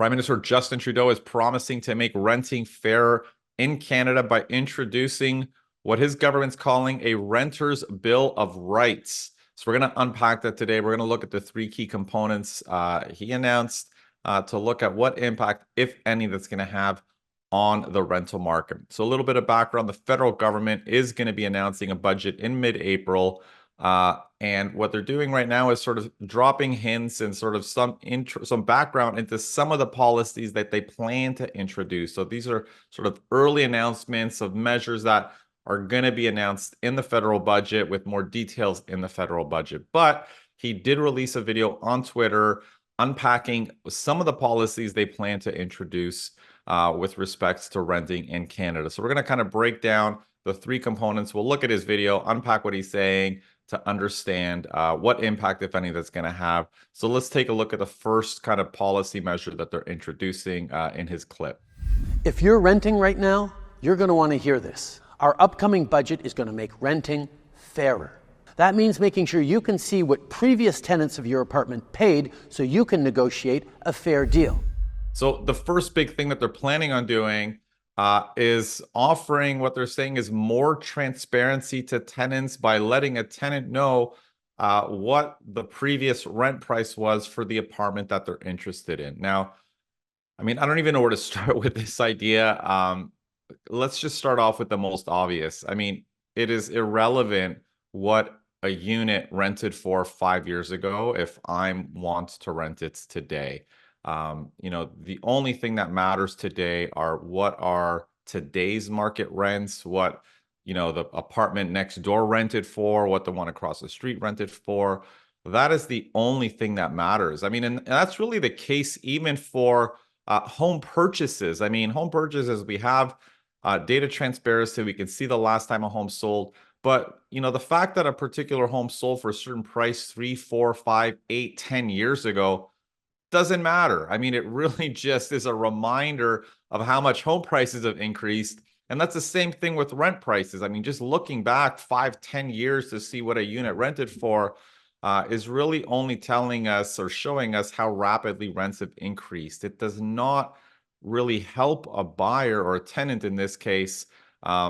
Prime Minister Justin Trudeau is promising to make renting fairer in Canada by introducing what his government's calling a renter's bill of rights. So we're going to unpack that today. We're going to look at the three key components he announced to look at what impact, if any, that's going to have on the rental market. So a little bit of background: the federal government is going to be announcing a budget in mid-April. And what they're doing right now is sort of dropping hints and sort of some background into some of the policies that they plan to introduce. So these are sort of early announcements of measures that are going to be announced in the federal budget, with more details in the federal budget. But he did release a video on Twitter unpacking some of the policies they plan to introduce with respects to renting in Canada. So we're going to kind of break down the three components. We'll look at his video, unpack what he's saying to understand what impact, if any, that's going to have. So let's take a look at the first kind of policy measure that they're introducing in his clip. If you're renting right now, you're going to want to hear this. Our upcoming budget is going to make renting fairer. That means making sure you can see what previous tenants of your apartment paid so you can negotiate a fair deal. So the first big thing that they're planning on doing is offering what they're saying is more transparency to tenants by letting a tenant know what the previous rent price was for the apartment that they're interested in. Now, I mean, I don't even know where to start with this idea. Let's just start off with the most obvious. I mean, it is irrelevant what a unit rented for 5 years ago if I want to rent it today. The only thing that matters today are what are today's market rents, what, the apartment next door rented for, what the one across the street rented for. That is the only thing that matters. I mean, and that's really the case even for home purchases. I mean, home purchases, we have data transparency. We can see the last time a home sold. But, the fact that a particular home sold for a certain price 3, 4, 5, 8, 10 years ago doesn't matter. I mean, it really just is a reminder of how much home prices have increased. And that's the same thing with rent prices. I mean, just looking back 5, 10 years to see what a unit rented for is really only telling us or showing us how rapidly rents have increased. It does not really help a buyer, or a tenant in this case,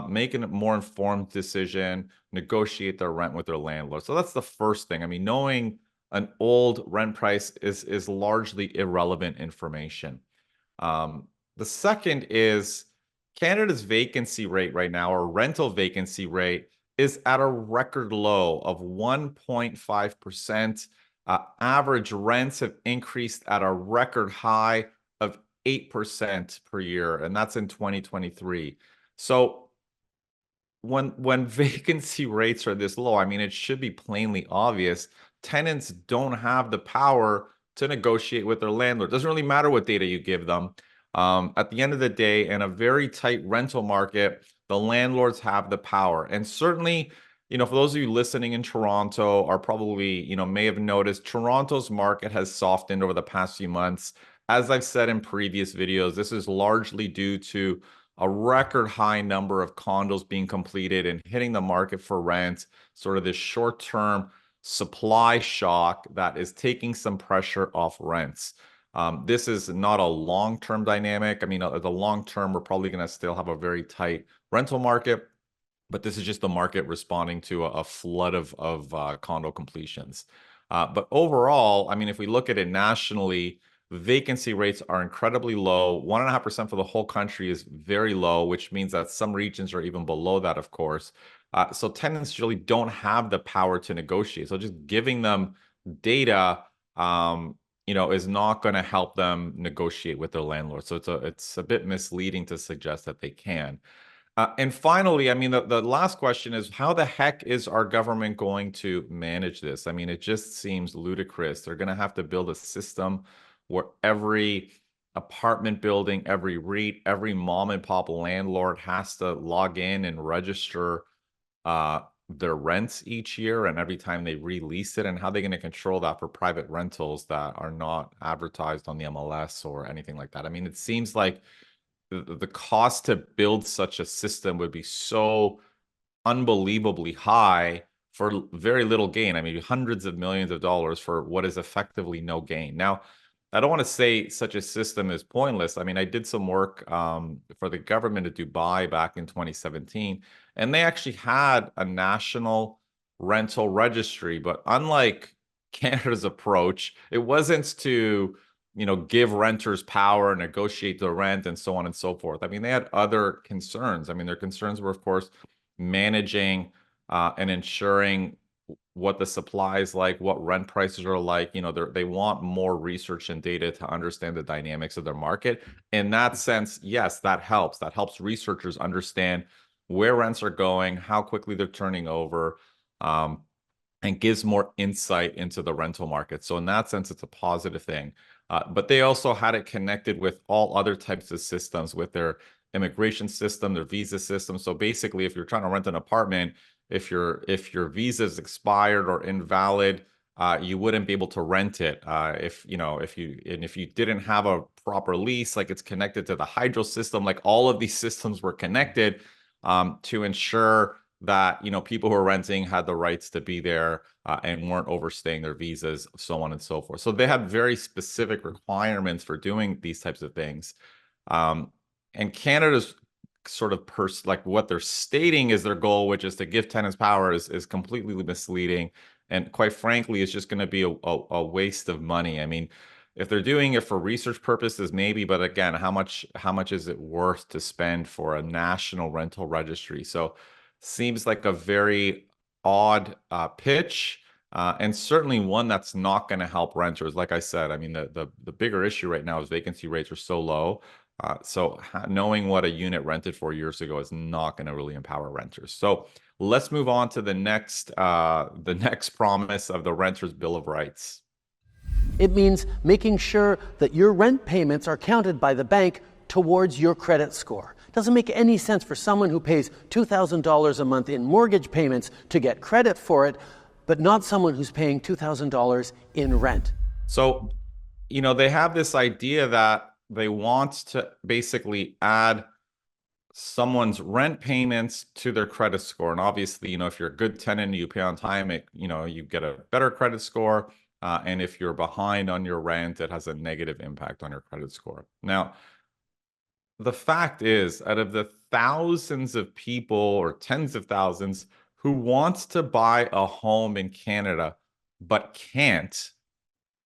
make a more informed decision, negotiate their rent with their landlord. So that's the first thing. I mean, knowing an old rent price is largely irrelevant information. The second is Canada's vacancy rate right now, or rental vacancy rate, is at a record low of 1.5%. Average rents have increased at a record high of 8% per year, and that's in 2023. So when vacancy rates are this low, I mean, it should be plainly obvious tenants don't have the power to negotiate with their landlord. It doesn't really matter what data you give them. At the end of the day, in a very tight rental market, the landlords have the power. And certainly, for those of you listening in Toronto are probably, may have noticed Toronto's market has softened over the past few months. As I've said in previous videos, this is largely due to a record high number of condos being completed and hitting the market for rent, sort of this short-term supply shock that is taking some pressure off rents. This is not a long-term dynamic. I mean, the long term, we're probably going to still have a very tight rental market, but this is just the market responding to a flood of condo completions. But overall, I mean, if we look at it nationally, vacancy rates are incredibly low. 1.5% for the whole country is very low, which means that some regions are even below that, of course. So tenants really don't have the power to negotiate. So just giving them data, is not going to help them negotiate with their landlord. So it's a bit misleading to suggest that they can. And finally, I mean, the last question is, how the heck is our government going to manage this? I mean, it just seems ludicrous. They're going to have to build a system where every apartment building, every REIT, every mom and pop landlord has to log in and register their rents each year, and every time they release it. And how are they going to control that for private rentals that are not advertised on the MLS or anything like that? I mean, it seems like the cost to build such a system would be so unbelievably high for very little gain. I mean, hundreds of millions of dollars for what is effectively no gain. Now, I don't want to say such a system is pointless. I mean, I did some work for the government of Dubai back in 2017, and they actually had a national rental registry. But unlike Canada's approach, it wasn't to, give renters power, negotiate the rent, and so on and so forth. I mean, they had other concerns. I mean, their concerns were, of course, managing and ensuring what the supply is like, what rent prices are like. They want more research and data to understand the dynamics of their market. In that sense, yes, that helps. That helps researchers understand where rents are going, how quickly they're turning over, and gives more insight into the rental market. So in that sense, it's a positive thing. But they also had it connected with all other types of systems, with their immigration system, their visa system. So basically, if you're trying to rent an apartment, if your visa is expired or invalid, you wouldn't be able to rent it. If you didn't have a proper lease, like it's connected to the hydro system, like all of these systems were connected to ensure that people who are renting had the rights to be there and weren't overstaying their visas, so on and so forth. So they had very specific requirements for doing these types of things. Um, and Canada's sort of like what they're stating is their goal, which is to give tenants power, is completely misleading. And quite frankly, it's just going to be a waste of money. I mean, if they're doing it for research purposes, maybe, but again, how much is it worth to spend for a national rental registry? So seems like a very odd pitch. And certainly one that's not going to help renters. Like I said, I mean, the bigger issue right now is vacancy rates are so low. So knowing what a unit rented 4 years ago is not going to really empower renters. So let's move on to the next promise of the Renters' Bill of Rights. It means making sure that your rent payments are counted by the bank towards your credit score. Doesn't make any sense for someone who pays $2,000 a month in mortgage payments to get credit for it, but not someone who's paying $2,000 in rent. So, they have this idea that they want to basically add someone's rent payments to their credit score. And obviously, if you're a good tenant and you pay on time, you get a better credit score. And if you're behind on your rent, it has a negative impact on your credit score. Now, the fact is, out of the thousands of people or tens of thousands who wants to buy a home in Canada but can't,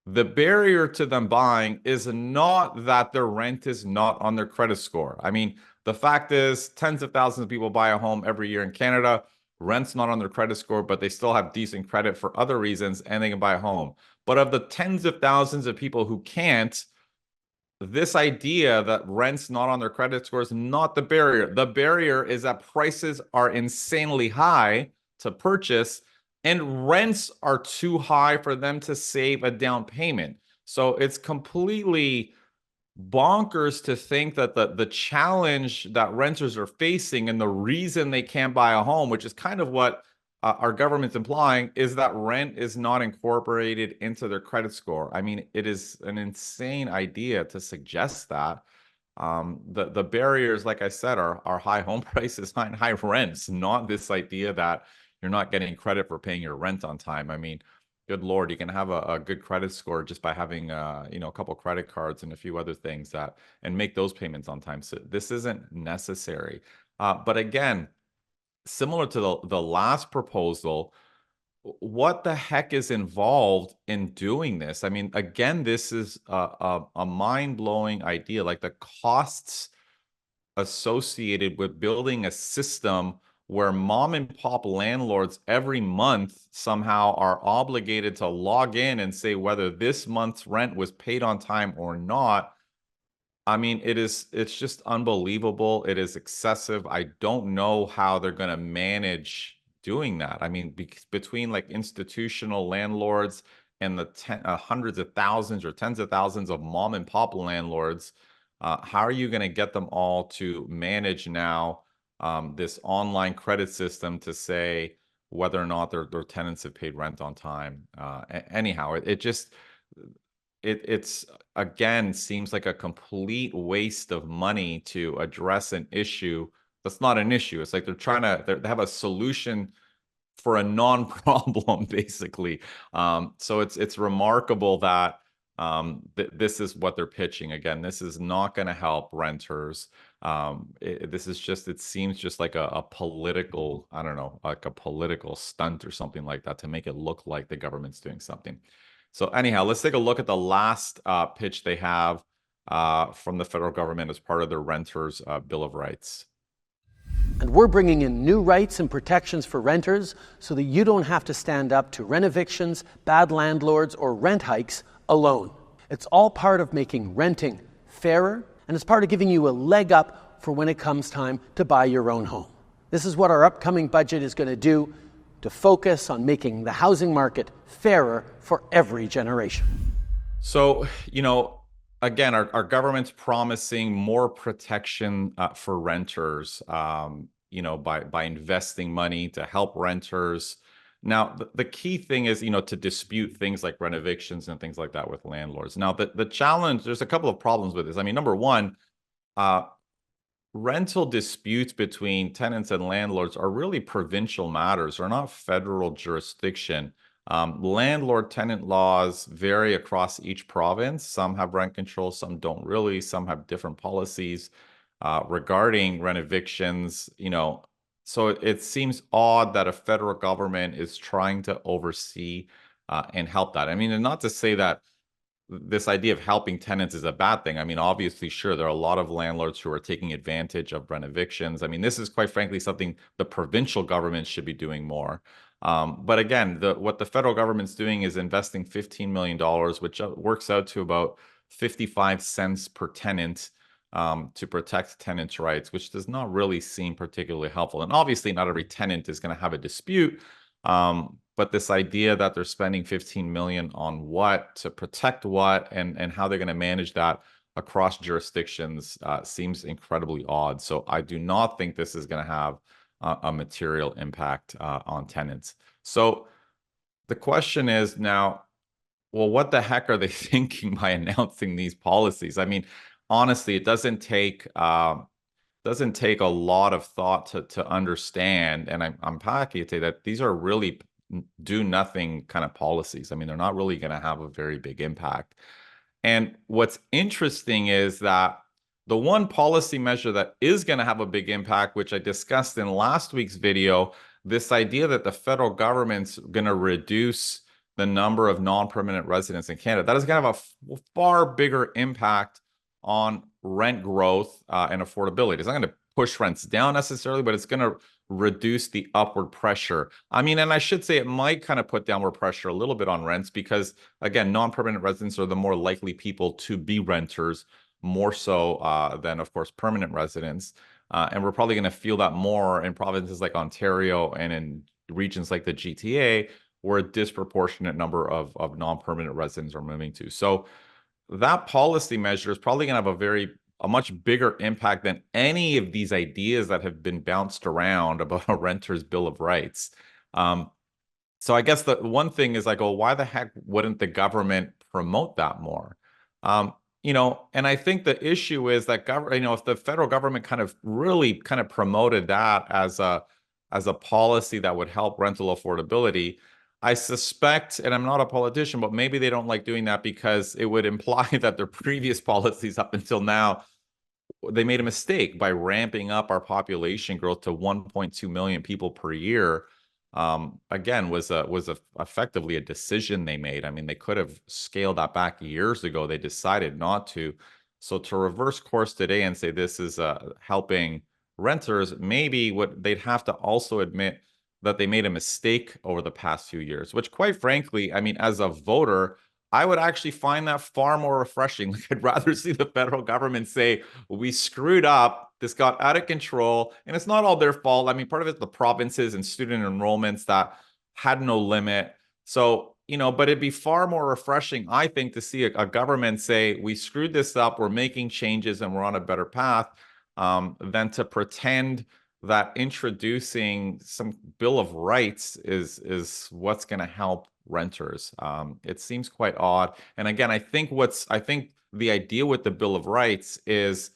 the barrier to them buying is not that their rent is not on their credit score. I mean, the fact is, tens of thousands of people buy a home every year in Canada. Rent's not on their credit score, but they still have decent credit for other reasons and they can buy a home. But of the tens of thousands of people who can't, this idea that rent's not on their credit score is not the barrier. The barrier is that prices are insanely high to purchase and rents are too high for them to save a down payment. So it's completely bonkers to think that the challenge that renters are facing and the reason they can't buy a home, which is kind of what our government's implying, is that rent is not incorporated into their credit score. I mean, it is an insane idea to suggest that. The barriers, like I said, are high home prices, high rents, not this idea that you're not getting credit for paying your rent on time. I mean, good Lord, you can have a good credit score just by having a couple credit cards and a few other things and make those payments on time. So this isn't necessary. But again, similar to the last proposal, what the heck is involved in doing this? I mean, again, this is a mind-blowing idea. Like the costs associated with building a system where mom and pop landlords every month somehow are obligated to log in and say whether this month's rent was paid on time or not. I mean, it's just unbelievable. It is excessive. I don't know how they're going to manage doing that. I mean, between like institutional landlords and the hundreds of thousands or tens of thousands of mom and pop landlords, how are you going to get them all to manage now this online credit system to say whether or not their tenants have paid rent on time? Anyhow, it's again seems like a complete waste of money to address an issue that's not an issue. It's like they have a solution for a non-problem basically. So it's remarkable that This is what they're pitching. Again, this is not going to help renters. This is just, it seems just like a political, I don't know, like a political stunt or something like that to make it look like the government's doing something. So anyhow, let's take a look at the last pitch they have from the federal government as part of their renters' Bill of Rights. And we're bringing in new rights and protections for renters so that you don't have to stand up to rent evictions, bad landlords, or rent hikes alone. It's all part of making renting fairer, and it's part of giving you a leg up for when it comes time to buy your own home. This is what our upcoming budget is going to do, to focus on making the housing market fairer for every generation. So, again, our government's promising more protection for renters, by investing money to help renters. Now, the key thing is, to dispute things like rent evictions and things like that with landlords. Now, the challenge, there's a couple of problems with this. I mean, number one, rental disputes between tenants and landlords are really provincial matters, are not federal jurisdiction. Landlord-tenant laws vary across each province. Some have rent control, some don't really. Some have different policies regarding rent evictions. So it seems odd that a federal government is trying to oversee and help that. I mean, and not to say that this idea of helping tenants is a bad thing. I mean, obviously, sure, there are a lot of landlords who are taking advantage of rent evictions. I mean, this is quite frankly something the provincial government should be doing more. But again, what the federal government's doing is investing $15 million, which works out to about 55 cents per tenant to protect tenants' rights, which does not really seem particularly helpful. And obviously, not every tenant is going to have a dispute. But this idea that they're spending 15 million on what to protect what and how they're going to manage that across jurisdictions seems incredibly odd. So I do not think this is going to have a material impact on tenants. So the question is now, well, what the heck are they thinking by announcing these policies? I mean, honestly, it doesn't take a lot of thought to understand, and I'm happy to say that these are really do nothing kind of policies. I mean, they're not really going to have a very big impact. And what's interesting is that the one policy measure that is going to have a big impact, which I discussed in last week's video, this idea that the federal government's going to reduce the number of non-permanent residents in Canada, that is going to have a far bigger impact on rent growth and affordability. It's not going to push rents down necessarily, but it's going to reduce the upward pressure. I mean, and I should say it might kind of put downward pressure a little bit on rents because, again, non-permanent residents are the more likely people to be renters, more so than, of course, permanent residents. And we're probably going to feel that more in provinces like Ontario and in regions like the GTA, where a disproportionate number of non-permanent residents are moving to. So that policy measure is probably going to have a much bigger impact than any of these ideas that have been bounced around about a renter's bill of rights. So I guess the one thing is like, oh, why the heck wouldn't the government promote that more? And I think the issue is that if the federal government kind of really kind of promoted that as a policy that would help rental affordability, I suspect, and I'm not a politician, but maybe they don't like doing that because it would imply that their previous policies up until now, they made a mistake by ramping up our population growth to 1.2 million people per year. Again, was effectively a decision they made. I mean, they could have scaled that back years ago. They decided not to. So to reverse course today and say this is helping renters, maybe what they'd have to also admit that they made a mistake over the past few years, which quite frankly, I mean, as a voter, I would actually find that far more refreshing. Like, I'd rather see the federal government say, we screwed up, this got out of control, and it's not all their fault. I mean, part of it's the provinces and student enrollments that had no limit. So, but it'd be far more refreshing, I think, to see a government say, we screwed this up, we're making changes, and we're on a better path, than to pretend that introducing some Bill of Rights is what's going to help renters. It seems quite odd. And again, I think the idea with the Bill of Rights is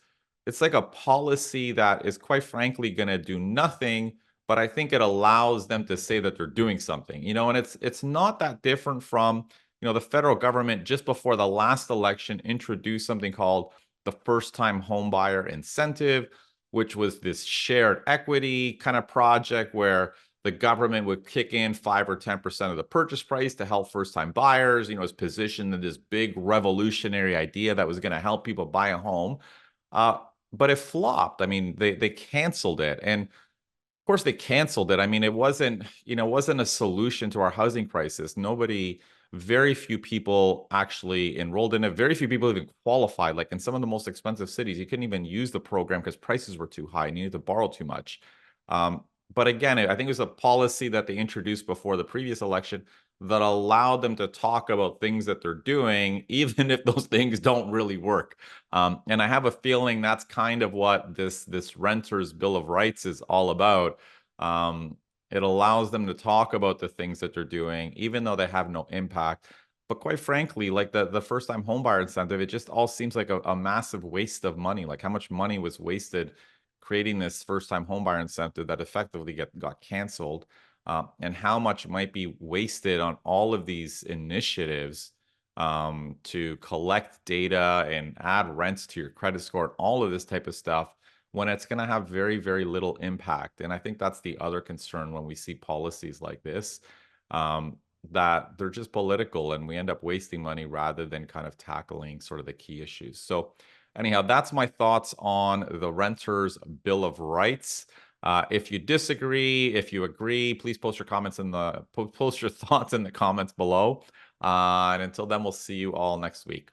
it's like a policy that is quite frankly going to do nothing, but I think it allows them to say that they're doing something, and it's not that different from the federal government just before the last election introduced something called the first-time homebuyer incentive, which was this shared equity kind of project where the government would kick in 5 or 10% of the purchase price to help first-time buyers. It's positioned in this big revolutionary idea that was going to help people buy a home. Uh, but it flopped. I mean, they canceled it, and of course they canceled it. I mean, it wasn't a solution to our housing crisis. Very few people actually enrolled in it. Very few people even qualified. Like in some of the most expensive cities, you couldn't even use the program because prices were too high and you needed to borrow too much. But again, I think it was a policy that they introduced before the previous election that allowed them to talk about things that they're doing, even if those things don't really work. And I have a feeling that's kind of what this renters bill of rights is all about. Um, it allows them to talk about the things that they're doing, even though they have no impact. But quite frankly, like the first time homebuyer incentive, it just all seems like a massive waste of money. Like how much money was wasted creating this first time homebuyer incentive that effectively got canceled, and how much might be wasted on all of these initiatives to collect data and add rents to your credit score and all of this type of stuff when it's going to have very, very little impact. And I think that's the other concern when we see policies like this, that they're just political and we end up wasting money rather than kind of tackling sort of the key issues. So, anyhow, that's my thoughts on the Renters Bill of Rights. If you disagree, if you agree, please post your comments post your thoughts in the comments below. And until then, we'll see you all next week.